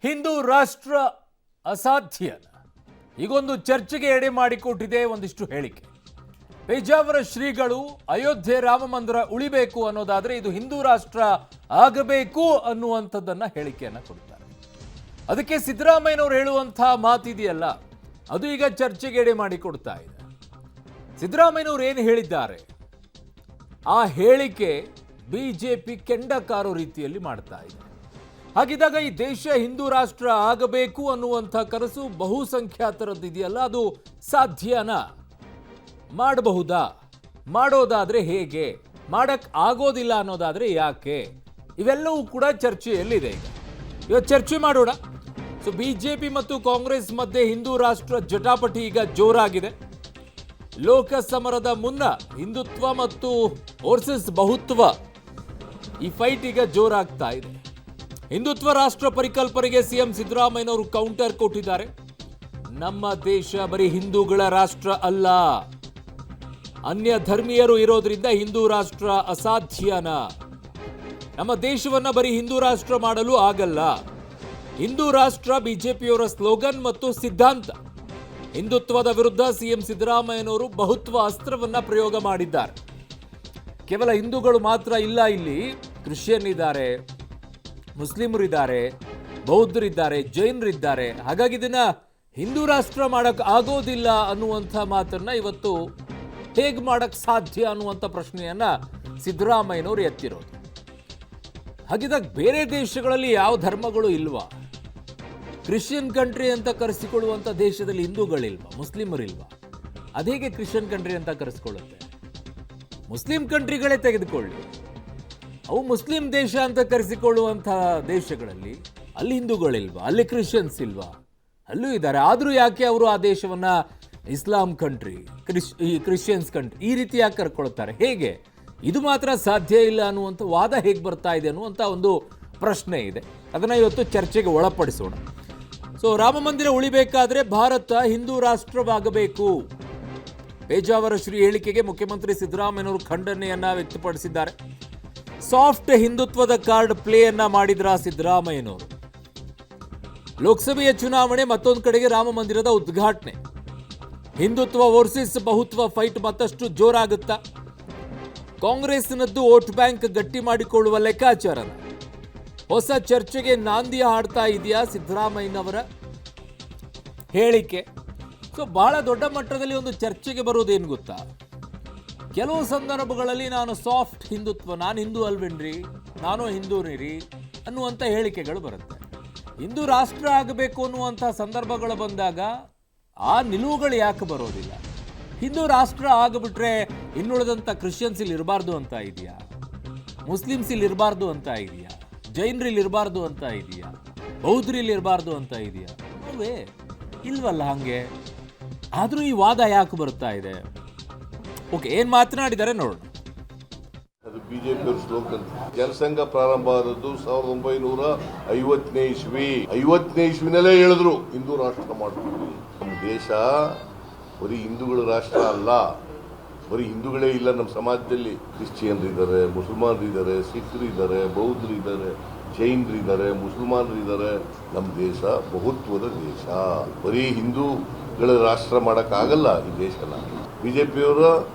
ಹಿಂದೂ ರಾಷ್ಟ್ರ ಅಸಾಧ್ಯ ಈಗೊಂದು ಚರ್ಚೆಗೆ ಎಡೆ ಮಾಡಿಕೊಟ್ಟಿದೆ ಒಂದಿಷ್ಟು ಹೇಳಿಕೆ. ಪೇಜಾವರ ಶ್ರೀಗಳು ಅಯೋಧ್ಯೆ ರಾಮ ಮಂದಿರ ಉಳಿಬೇಕು ಅನ್ನೋದಾದ್ರೆ ಇದು ಹಿಂದೂ ರಾಷ್ಟ್ರ ಆಗಬೇಕು ಅನ್ನುವಂಥದ್ದನ್ನ ಹೇಳಿಕೆಯನ್ನ ಕೊಡ್ತಾರೆ. ಅದಕ್ಕೆ ಸಿದ್ದರಾಮಯ್ಯನವರು ಹೇಳುವಂತಹ ಮಾತಿದೆಯಲ್ಲ ಅದು ಈಗ ಚರ್ಚೆಗೆ ಎಡೆ ಮಾಡಿಕೊಡ್ತಾ ಇದೆ. ಸಿದ್ದರಾಮಯ್ಯನವರು ಏನು ಹೇಳಿದ್ದಾರೆ ಆ ಹೇಳಿಕೆ ಬಿಜೆಪಿ ಕೆಂಡಕಾರೋ ರೀತಿಯಲ್ಲಿ ಮಾಡ್ತಾ ಇದೆ. ಹಾಗಿದ್ದಾಗ ಈ ದೇಶ ಹಿಂದೂ ರಾಷ್ಟ್ರ ಆಗಬೇಕು ಅನ್ನುವಂಥ ಕನಸು ಬಹುಸಂಖ್ಯಾತರದ್ದಿದೆಯಲ್ಲ, ಅದು ಸಾಧ್ಯನಾ? ಮಾಡಬಹುದಾ? ಮಾಡೋದಾದ್ರೆ ಹೇಗೆ? ಮಾಡಕ್ ಆಗೋದಿಲ್ಲ ಅನ್ನೋದಾದ್ರೆ ಯಾಕೆ? ಇವೆಲ್ಲವೂ ಕೂಡ ಚರ್ಚೆಯಲ್ಲಿದೆ. ಇವತ್ತು ಚರ್ಚೆ ಮಾಡೋಣ. ಸೊ ಬಿಜೆಪಿ ಮತ್ತು ಕಾಂಗ್ರೆಸ್ ಮಧ್ಯೆ ಹಿಂದೂ ರಾಷ್ಟ್ರ ಜಟಾಪಟಿ ಈಗ ಜೋರಾಗಿದೆ. ಲೋಕಸಮರದ ಮುನ್ನ ಹಿಂದುತ್ವ ಮತ್ತು ವರ್ಸಸ್ ಬಹುತ್ವ ಈ ಫೈಟ್ ಈಗ ಜೋರಾಗ್ತಾ ಇದೆ. ಹಿಂದುತ್ವ ರಾಷ್ಟ್ರ ಪರಿಕಲ್ಪನೆಗೆ ಸಿಎಂ ಸಿದ್ದರಾಮಯ್ಯನವರು ಕೌಂಟರ್ ಕೊಟ್ಟಿದ್ದಾರೆ. ನಮ್ಮ ದೇಶ ಬರೀ ಹಿಂದೂಗಳ ರಾಷ್ಟ್ರ ಅಲ್ಲ, ಅನ್ಯ ಧರ್ಮೀಯರು ಇರೋದ್ರಿಂದ ಹಿಂದೂ ರಾಷ್ಟ್ರ ಅಸಾಧ್ಯನಾ? ನಮ್ಮ ದೇಶವನ್ನ ಬರೀ ಹಿಂದೂ ರಾಷ್ಟ್ರ ಮಾಡಲು ಆಗಲ್ಲ. ಹಿಂದೂ ರಾಷ್ಟ್ರ ಬಿಜೆಪಿಯವರ ಸ್ಲೋಗನ್ ಮತ್ತು ಸಿದ್ಧಾಂತ. ಹಿಂದುತ್ವದ ವಿರುದ್ಧ ಸಿಎಂ ಸಿದ್ದರಾಮಯ್ಯನವರು ಬಹುತ್ವ ಅಸ್ತ್ರವನ್ನ ಪ್ರಯೋಗ ಮಾಡಿದ್ದಾರೆ. ಕೇವಲ ಹಿಂದೂಗಳು ಮಾತ್ರ ಇಲ್ಲ, ಇಲ್ಲಿ ಕ್ರಿಶ್ಚಿಯನ್ ಇದ್ದಾರೆ, ಮುಸ್ಲಿಮರಿದ್ದಾರೆ, ಬೌದ್ಧರಿದ್ದಾರೆ, ಜೈನರಿದ್ದಾರೆ. ಹಾಗಾಗಿ ಇದನ್ನ ಹಿಂದೂ ರಾಷ್ಟ್ರ ಮಾಡಕ್ ಆಗೋದಿಲ್ಲ ಅನ್ನುವಂಥ ಮಾತನ್ನ ಇವತ್ತು ಹೇಗೆ ಮಾಡಕ್ ಸಾಧ್ಯ ಅನ್ನುವಂಥ ಪ್ರಶ್ನೆಯನ್ನ ಸಿದ್ದರಾಮಯ್ಯನವರು ಎತ್ತಿರೋದು. ಹಾಗಿದ್ದಾಗ ಬೇರೆ ದೇಶಗಳಲ್ಲಿ ಯಾವ ಧರ್ಮಗಳು ಇಲ್ವಾ? ಕ್ರಿಶ್ಚಿಯನ್ ಕಂಟ್ರಿ ಅಂತ ಕರೆಸಿಕೊಳ್ಳುವಂಥ ದೇಶದಲ್ಲಿ ಹಿಂದೂಗಳಿಲ್ವಾ, ಮುಸ್ಲಿಮರಿಲ್ವಾ? ಅದೇಗೆ ಕ್ರಿಶ್ಚಿಯನ್ ಕಂಟ್ರಿ ಅಂತ ಕರೆಸಿಕೊಳ್ಳುತ್ತೆ? ಮುಸ್ಲಿಂ ಕಂಟ್ರಿಗಳೇ ತೆಗೆದುಕೊಳ್ಳಿ, ಅವು ಮುಸ್ಲಿಂ ದೇಶ ಅಂತ ಕರೆಸಿಕೊಳ್ಳುವಂತಹ ದೇಶಗಳಲ್ಲಿ ಅಲ್ಲಿ ಹಿಂದೂಗಳಿಲ್ವಾ, ಅಲ್ಲಿ ಕ್ರಿಶ್ಚಿಯನ್ಸ್ ಇಲ್ವಾ? ಅಲ್ಲೂ ಇದ್ದಾರೆ. ಆದರೂ ಯಾಕೆ ಅವರು ಆ ದೇಶವನ್ನ ಇಸ್ಲಾಂ ಕಂಟ್ರಿ, ಕ್ರಿಶ್ಚಿಯನ್ಸ್ ಕಂಟ್ರಿ ಈ ರೀತಿ ಯಾಕೆ ಕರ್ಕೊಳ್ತಾರೆ? ಹೇಗೆ ಇದು ಮಾತ್ರ ಸಾಧ್ಯ ಇಲ್ಲ ಅನ್ನುವಂಥ ವಾದ ಹೇಗೆ ಬರ್ತಾ ಇದೆ ಅನ್ನುವಂಥ ಒಂದು ಪ್ರಶ್ನೆ ಇದೆ. ಅದನ್ನು ಇವತ್ತು ಚರ್ಚೆಗೆ ಒಳಪಡಿಸೋಣ. ಸೊ ರಾಮ ಮಂದಿರ ಉಳಿಬೇಕಾದ್ರೆ ಭಾರತ ಹಿಂದೂ ರಾಷ್ಟ್ರವಾಗಬೇಕು. ಪೇಜಾವರ ಶ್ರೀ ಹೇಳಿಕೆಗೆ ಮುಖ್ಯಮಂತ್ರಿ ಸಿದ್ದರಾಮಯ್ಯನವರು ಖಂಡನೆಯನ್ನ ವ್ಯಕ್ತಪಡಿಸಿದ್ದಾರೆ. ಸಾಫ್ಟ್ ಹಿಂದುತ್ವದ ಕಾರ್ಡ್ ಪ್ಲೇಯನ್ನ ಮಾಡಿದ್ರ ಸಿದ್ದರಾಮಯ್ಯನವರು. ಲೋಕಸಭೆಯ ಚುನಾವಣೆ, ಮತ್ತೊಂದು ಕಡೆಗೆ ರಾಮ ಮಂದಿರದ ಉದ್ಘಾಟನೆ. ಹಿಂದುತ್ವ ವರ್ಸಸ್ ಬಹುತ್ವ ಫೈಟ್ ಮತ್ತಷ್ಟು ಜೋರಾಗುತ್ತಾ? ಕಾಂಗ್ರೆಸ್ನದ್ದು ವೋಟ್ ಬ್ಯಾಂಕ್ ಗಟ್ಟಿ ಮಾಡಿಕೊಳ್ಳುವ ಲೆಕ್ಕಾಚಾರನ ಹೊಸ ಚರ್ಚೆಗೆ ನಾಂದಿ ಹಾಡ್ತಾ ಇದೆಯಾ ಸಿದ್ದರಾಮಯ್ಯನವರ ಹೇಳಿಕೆ? ಸೊ ಬಹಳ ದೊಡ್ಡ ಮಟ್ಟದಲ್ಲಿ ಒಂದು ಚರ್ಚೆಗೆ ಬರೋದೇನು ಗೊತ್ತಾ? ಕೆಲವು ಸಂದರ್ಭಗಳಲ್ಲಿ ನಾನು ಸಾಫ್ಟ್ ಹಿಂದುತ್ವ, ನಾನು ಹಿಂದೂ ಅಲ್ವೇನ್ರಿ, ನಾನು ಹಿಂದೂನಿರಿ ಅನ್ನುವಂಥ ಹೇಳಿಕೆಗಳು ಬರುತ್ತೆ. ಹಿಂದೂ ರಾಷ್ಟ್ರ ಆಗಬೇಕು ಅನ್ನುವಂಥ ಸಂದರ್ಭಗಳು ಬಂದಾಗ ಆ ನಿಲುವುಗಳು ಯಾಕೆ ಬರೋದಿಲ್ಲ? ಹಿಂದೂ ರಾಷ್ಟ್ರ ಆಗಿಬಿಟ್ರೆ ಇನ್ನುಳಿದಂಥ ಕ್ರಿಶ್ಚಿಯನ್ಸ್ ಇಲ್ಲಿ ಇರಬಾರ್ದು ಅಂತ ಇದೆಯಾ? ಮುಸ್ಲಿಮ್ಸ್ ಇಲ್ಲಿ ಇರಬಾರ್ದು ಅಂತ ಇದೆಯಾ? ಜೈನರಿಲ್ಲಿ ಇರಬಾರ್ದು ಅಂತ ಇದೆಯಾ? ಬೌದ್ಧರಿಲ್ಲಿ ಇರಬಾರ್ದು ಅಂತ ಇದೆಯಾ? ಅಲ್ವೇ ಇಲ್ವಲ್ಲ. ಹಂಗೆ ಆದರೂ ಈ ವಾದ ಯಾಕೆ ಬರ್ತಾ ಇದೆ? ಓಕೆ, ಏನ್ ಮಾತನಾಡಿದ್ದಾರೆ ನೋಡೋಣ. ಅದು ಬಿಜೆಪಿ ಸ್ಲೋಗನ್. ಜನಸಂಘ ಪ್ರಾರಂಭ ಆದದ್ದು 1950ನೇ ಇಸ್ವಿ. 50ನೇ ಇಸ್ವಿನಲ್ಲೇ ಹೇಳಿದ್ರು ಹಿಂದೂ ರಾಷ್ಟ್ರ ಮಾಡ್ತೀವಿ. ನಮ್ಮ ದೇಶ ಬರೀ ಹಿಂದೂಗಳ ರಾಷ್ಟ್ರ ಅಲ್ಲ, ಬರೀ ಹಿಂದೂಗಳೇ ಇಲ್ಲ ನಮ್ಮ ಸಮಾಜದಲ್ಲಿ. ಕ್ರಿಶ್ಚಿಯನ್ರಿದ್ದಾರೆ, ಮುಸಲ್ಮಾನರಿದ್ದಾರೆ, ಸಿಖ್ರಿದ್ದಾರೆ, ಬೌದ್ಧರಿದ್ದಾರೆ, ಜೈನರಿದ್ದಾರೆ, ಮುಸಲ್ಮಾನರಿದ್ದಾರೆ. ನಮ್ಮ ದೇಶ ಬಹುತ್ವದ ದೇಶ. ಬರೀ ಹಿಂದೂಗಳ ರಾಷ್ಟ್ರ ಮಾಡೋಕ್ಕಾಗಲ್ಲ ಈ ದೇಶನ. ಬಿಜೆಪಿಯವರ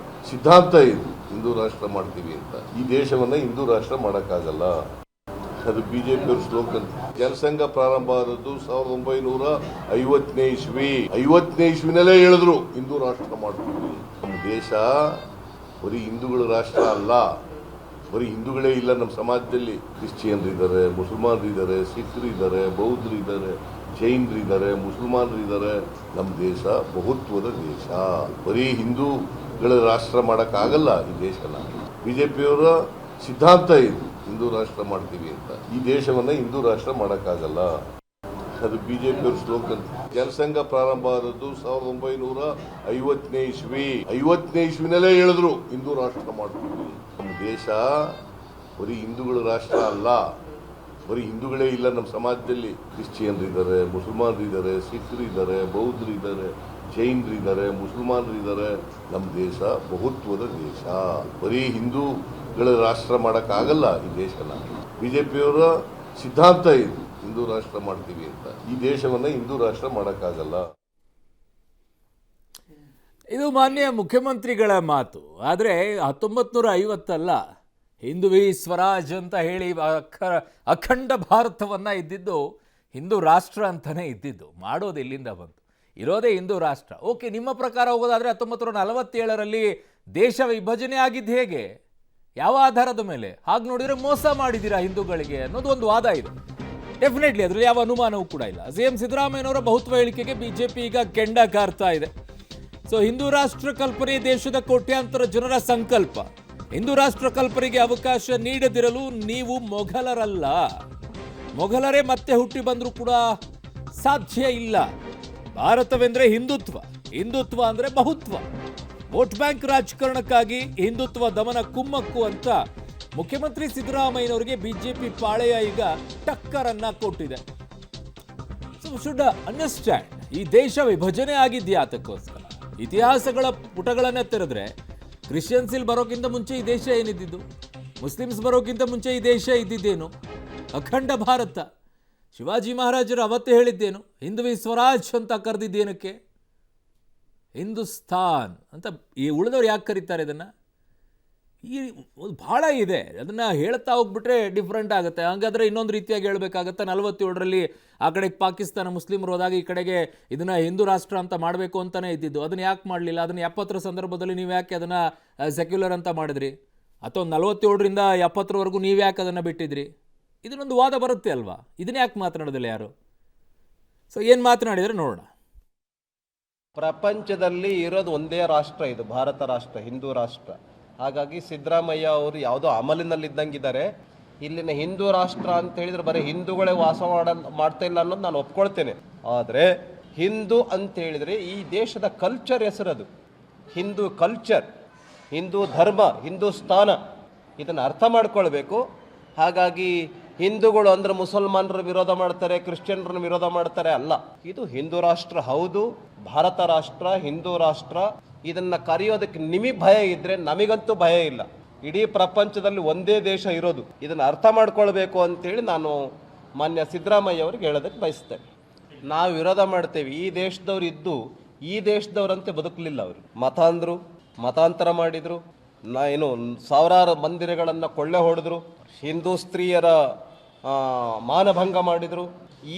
ಸಿದ್ಧಾಂತ ಇದು, ಹಿಂದೂ ರಾಷ್ಟ್ರ ಮಾಡ್ತೀವಿ ಅಂತ. ಈ ದೇಶವನ್ನ ಹಿಂದೂ ರಾಷ್ಟ್ರ ಮಾಡೋಕ್ಕಾಗಲ್ಲ. ಅದು ಬಿಜೆಪಿಯವರ ಸ್ಲೋಗನ್. ಜನಸಂಘ ಪ್ರಾರಂಭ ಆದದ್ದು 1950ನೇ ಇಸ್ವಿ. 50ನೇ ಇಸ್ವಿನಲ್ಲೇ ಹೇಳಿದ್ರು ಹಿಂದೂ ರಾಷ್ಟ್ರ ಮಾಡ್ತೀವಿ. ನಮ್ಮ ದೇಶ ಬರೀ ಹಿಂದೂಗಳ ರಾಷ್ಟ್ರ ಅಲ್ಲ, ಬರೀ ಹಿಂದೂಗಳೇ ಇಲ್ಲ ನಮ್ಮ ಸಮಾಜದಲ್ಲಿ. ಕ್ರಿಶ್ಚಿಯನ್ರಿದ್ದಾರೆ, ಮುಸಲ್ಮಾನರಿದ್ದಾರೆ, ಸಿಖ್ರಿದ್ದಾರೆ, ಬೌದ್ಧರಿದ್ದಾರೆ, ಜೈನರಿದ್ದಾರೆ, ಮುಸಲ್ಮಾನರಿದ್ದಾರೆ. ನಮ್ಮ ದೇಶ ಬಹುತ್ವದ ದೇಶ. ಬರೀ ಹಿಂದೂಗಳ ರಾಷ್ಟ್ರ ಮಾಡೋಕ್ಕಾಗಲ್ಲ ಈ ದೇಶನ. ಬಿಜೆಪಿಯವರ ಸಿದ್ಧಾಂತ ಇದು, ಹಿಂದೂ ರಾಷ್ಟ್ರ ಮಾಡ್ತೀವಿ ಅಂತ. ಈ ದೇಶವನ್ನ ಹಿಂದೂ ರಾಷ್ಟ್ರ ಮಾಡೋಕ್ಕಾಗಲ್ಲ. ಅದು ಬಿಜೆಪಿಯವರ ಸ್ಲೋಗನ್. ಜನಸಂಘ ಪ್ರಾರಂಭ ಆದದ್ದು 1950ನೇ ಇಸ್ವಿ. 50ನೇ ಇಸ್ವಿನಲ್ಲೇ ಹೇಳಿದ್ರು ಹಿಂದೂ ರಾಷ್ಟ್ರ ಮಾಡ್ತೀವಿ. ನಮ್ಮ ದೇಶ ಬರೀ ಹಿಂದೂಗಳ ರಾಷ್ಟ್ರ ಅಲ್ಲ, ಬರೀ ಹಿಂದೂಗಳೇ ಇಲ್ಲ ನಮ್ಮ ಸಮಾಜದಲ್ಲಿ. ಕ್ರಿಶ್ಚಿಯನ್ರಿದ್ದಾರೆ, ಮುಸಲ್ಮಾನರಿದ್ದಾರೆ, ಸಿಖ್ರಿದ್ದಾರೆ, ಬೌದ್ಧರಿದ್ದಾರೆ, ಜೈನರಿದ್ದಾರೆ, ಮುಸಲ್ಮಾನರಿದ್ದಾರೆ. ನಮ್ಮ ದೇಶ ಬಹುತ್ವದ ದೇಶ. ಬರೀ ಹಿಂದೂಗಳ ರಾಷ್ಟ್ರ ಮಾಡೋಕ್ಕಾಗಲ್ಲ ಈ ದೇಶನ. ಬಿಜೆಪಿಯವರ ಸಿದ್ಧಾಂತ ಇದು, ಹಿಂದೂ ರಾಷ್ಟ್ರ ಮಾಡ್ತೀವಿ ಅಂತ. ಈ ದೇಶವನ್ನ ಹಿಂದೂ ರಾಷ್ಟ್ರ ಮಾಡೋಕ್ಕಾಗಲ್ಲ. ಇದು ಮಾನ್ಯ ಮುಖ್ಯಮಂತ್ರಿಗಳ ಮಾತು. ಆದರೆ 1950 ಹಿಂದುವಿ ಸ್ವರಾಜ್ ಅಂತ ಹೇಳಿ ಅಖಂಡ ಭಾರತವನ್ನ ಇದ್ದಿದ್ದು ಹಿಂದೂ ರಾಷ್ಟ್ರ ಅಂತಾನೆ ಇದ್ದಿದ್ದು. ಮಾಡೋದು ಎಲ್ಲಿಂದ ಬಂತು? ಇರೋದೇ ಹಿಂದೂ ರಾಷ್ಟ್ರ. ಓಕೆ, ನಿಮ್ಮ ಪ್ರಕಾರ ಹೋಗೋದಾದ್ರೆ 1947 ದೇಶ ವಿಭಜನೆ ಆಗಿದ್ದು ಹೇಗೆ? ಯಾವ ಆಧಾರದ ಮೇಲೆ? ಹಾಗೆ ನೋಡಿದ್ರೆ ಮೋಸ ಮಾಡಿದ್ದೀರಾ ಹಿಂದೂಗಳಿಗೆ ಅನ್ನೋದು ಒಂದು ವಾದ ಇದೆ. ಡೆಫಿನೆಟ್ಲಿ ಅದರಲ್ಲಿ ಯಾವ ಅನುಮಾನವೂ ಕೂಡ ಇಲ್ಲ. ಸಿಎಂ ಸಿದ್ದರಾಮಯ್ಯನವರ ಬಹುತ್ವ ಹೇಳಿಕೆಗೆ ಬಿಜೆಪಿ ಈಗ ಕೆಂಡ ಕಾರ್ತಾ ಇದೆ. ಸೊ ಹಿಂದೂ ರಾಷ್ಟ್ರ ಕಲ್ಪನೆ ದೇಶದ ಕೋಟ್ಯಾಂತರ ಜನರ ಸಂಕಲ್ಪ. ಹಿಂದೂ ರಾಷ್ಟ್ರ ಕಲ್ಪನೆಗೆ ಅವಕಾಶ ನೀಡದಿರಲು ನೀವು ಮೊಘಲರಲ್ಲ. ಮೊಘಲರೇ ಮತ್ತೆ ಹುಟ್ಟಿ ಬಂದರೂ ಕೂಡ ಸಾಧ್ಯ ಇಲ್ಲ. ಭಾರತವೆಂದ್ರೆ ಹಿಂದುತ್ವ, ಹಿಂದುತ್ವ ಅಂದ್ರೆ ಬಹುತ್ವ. ವೋಟ್ ಬ್ಯಾಂಕ್ ರಾಜಕಾರಣಕ್ಕಾಗಿ ಹಿಂದುತ್ವ ದಮನ ಕುಮ್ಮಕ್ಕು ಅಂತ ಮುಖ್ಯಮಂತ್ರಿ ಸಿದ್ದರಾಮಯ್ಯನವರಿಗೆ ಬಿಜೆಪಿ ಪಾಳೆಯ ಈಗ ಟಕ್ಕರನ್ನ ಕೊಟ್ಟಿದೆ. ಸೊ ಶುಡ್ ಅಂಡರ್ಸ್ಟ್ಯಾಂಡ್, ಈ ದೇಶ ವಿಭಜನೆ ಆಗಿದ್ಯಾ ಅದಕ್ಕೋಸ್ಕರ. ಇತಿಹಾಸಗಳ ಪುಟಗಳನ್ನ ತೆರೆದ್ರೆ ಕ್ರಿಶ್ಚಿಯನ್ಸ್ ಇಲ್ಲಿ ಬರೋಕ್ಕಿಂತ ಮುಂಚೆ ಈ ದೇಶ ಏನಿದ್ದು, ಮುಸ್ಲಿಮ್ಸ್ ಬರೋಕ್ಕಿಂತ ಮುಂಚೆ ಈ ದೇಶ ಇದ್ದಿದ್ದೇನು? ಅಖಂಡ ಭಾರತ. ಶಿವಾಜಿ ಮಹಾರಾಜರು ಅವತ್ತೇ ಹೇಳಿದ್ದೇನು? ಹಿಂದುವಿ ಸ್ವರಾಜ್ ಅಂತ ಕರೆದಿದ್ದೇನಕ್ಕೆ? ಹಿಂದೂಸ್ತಾನ್ ಅಂತ. ಈ ಉಳಿದವ್ರು ಯಾಕೆ ಕರೀತಾರೆ ಇದನ್ನು? ಈ ಭಾಳ ಇದೆ, ಅದನ್ನು ಹೇಳ್ತಾ ಹೋಗ್ಬಿಟ್ರೆ ಡಿಫ್ರೆಂಟ್ ಆಗುತ್ತೆ. ಹಾಗಾದರೆ ಇನ್ನೊಂದು ರೀತಿಯಾಗಿ ಹೇಳಬೇಕಾಗತ್ತೆ. 47 ಆ ಕಡೆಗೆ ಪಾಕಿಸ್ತಾನ ಮುಸ್ಲಿಮರು ಹೋದಾಗ ಈ ಕಡೆಗೆ ಇದನ್ನು ಹಿಂದೂ ರಾಷ್ಟ್ರ ಅಂತ ಮಾಡಬೇಕು ಅಂತಲೇ ಇದ್ದಿದ್ದು. ಅದನ್ನು ಯಾಕೆ ಮಾಡಲಿಲ್ಲ? ಅದನ್ನು 70 ಸಂದರ್ಭದಲ್ಲಿ ನೀವು ಯಾಕೆ ಅದನ್ನು ಸೆಕ್ಯುಲರ್ ಅಂತ ಮಾಡಿದ್ರಿ? ಅಥವಾ 47ರಿಂದ 70ರವರೆಗೂ ನೀವು ಯಾಕೆ ಅದನ್ನು ಬಿಟ್ಟಿದ್ರಿ? ಇದನ್ನೊಂದು ವಾದ ಬರುತ್ತೆ ಅಲ್ವಾ? ಇದನ್ನ ಯಾಕೆ ಮಾತನಾಡೋದಿಲ್ಲ ಯಾರು? ಸೊ ಏನು ಮಾತನಾಡಿದರೆ ನೋಡೋಣ. ಪ್ರಪಂಚದಲ್ಲಿ ಇರೋದು ಒಂದೇ ರಾಷ್ಟ್ರ, ಇದು ಭಾರತ ರಾಷ್ಟ್ರ, ಹಿಂದೂ ರಾಷ್ಟ್ರ. ಹಾಗಾಗಿ ಸಿದ್ದರಾಮಯ್ಯ ಅವರು ಯಾವುದೋ ಅಮಲಿನಲ್ಲಿದ್ದಂಗಿದ್ದಾರೆ. ಇಲ್ಲಿನ ಹಿಂದೂ ರಾಷ್ಟ್ರ ಅಂತ ಹೇಳಿದ್ರೆ ಬರೀ ಹಿಂದೂಗಳೇ ವಾಸ ಮಾಡ್ತಾ ಇಲ್ಲ ಅನ್ನೋದು ನಾನು ಒಪ್ಕೊಳ್ತೇನೆ. ಆದರೆ ಹಿಂದೂ ಅಂತ ಹೇಳಿದ್ರೆ ಈ ದೇಶದ ಕಲ್ಚರ್ ಹೆಸರದು. ಹಿಂದೂ ಕಲ್ಚರ್, ಹಿಂದೂ ಧರ್ಮ, ಹಿಂದೂಸ್ತಾನ, ಇದನ್ನು ಅರ್ಥ ಮಾಡ್ಕೊಳ್ಬೇಕು. ಹಾಗಾಗಿ ಹಿಂದೂಗಳು ಅಂದ್ರೆ ಮುಸಲ್ಮಾನರು ವಿರೋಧ ಮಾಡ್ತಾರೆ, ಕ್ರಿಶ್ಚಿಯನ್ರನ್ನ ವಿರೋಧ ಮಾಡ್ತಾರೆ ಅಲ್ಲ. ಇದು ಹಿಂದೂ ರಾಷ್ಟ್ರ ಹೌದು, ಭಾರತ ರಾಷ್ಟ್ರ, ಹಿಂದೂ ರಾಷ್ಟ್ರ. ಇದನ್ನ ಕರೆಯೋದಕ್ಕೆ ನಿಮಗೆ ಭಯ ಇದ್ರೆ ನಮಗಂತೂ ಭಯ ಇಲ್ಲ. ಇಡೀ ಪ್ರಪಂಚದಲ್ಲಿ ಒಂದೇ ದೇಶ ಇರೋದು. ಇದನ್ನು ಅರ್ಥ ಮಾಡ್ಕೊಳ್ಬೇಕು ಅಂತೇಳಿ ನಾನು ಮಾನ್ಯ ಸಿದ್ದರಾಮಯ್ಯ ಅವ್ರಿಗೆ ಹೇಳೋದಕ್ಕೆ ಬಯಸ್ತೇನೆ. ನಾವು ವಿರೋಧ ಮಾಡ್ತೇವೆ. ಈ ದೇಶದವ್ರು ಇದ್ದು ಈ ದೇಶದವ್ರಂತೆ ಬದುಕಲಿಲ್ಲ. ಅವರು ಮತ ಅಂದರು, ಮತಾಂತರ ಮಾಡಿದರು, ಏನು ಸಾವಿರಾರು ಮಂದಿರಗಳನ್ನು ಕೊಳ್ಳೆ ಹೊಡೆದ್ರು, ಹಿಂದೂ ಸ್ತ್ರೀಯರ ಮಾನಭಂಗ ಮಾಡಿದರು. ಈ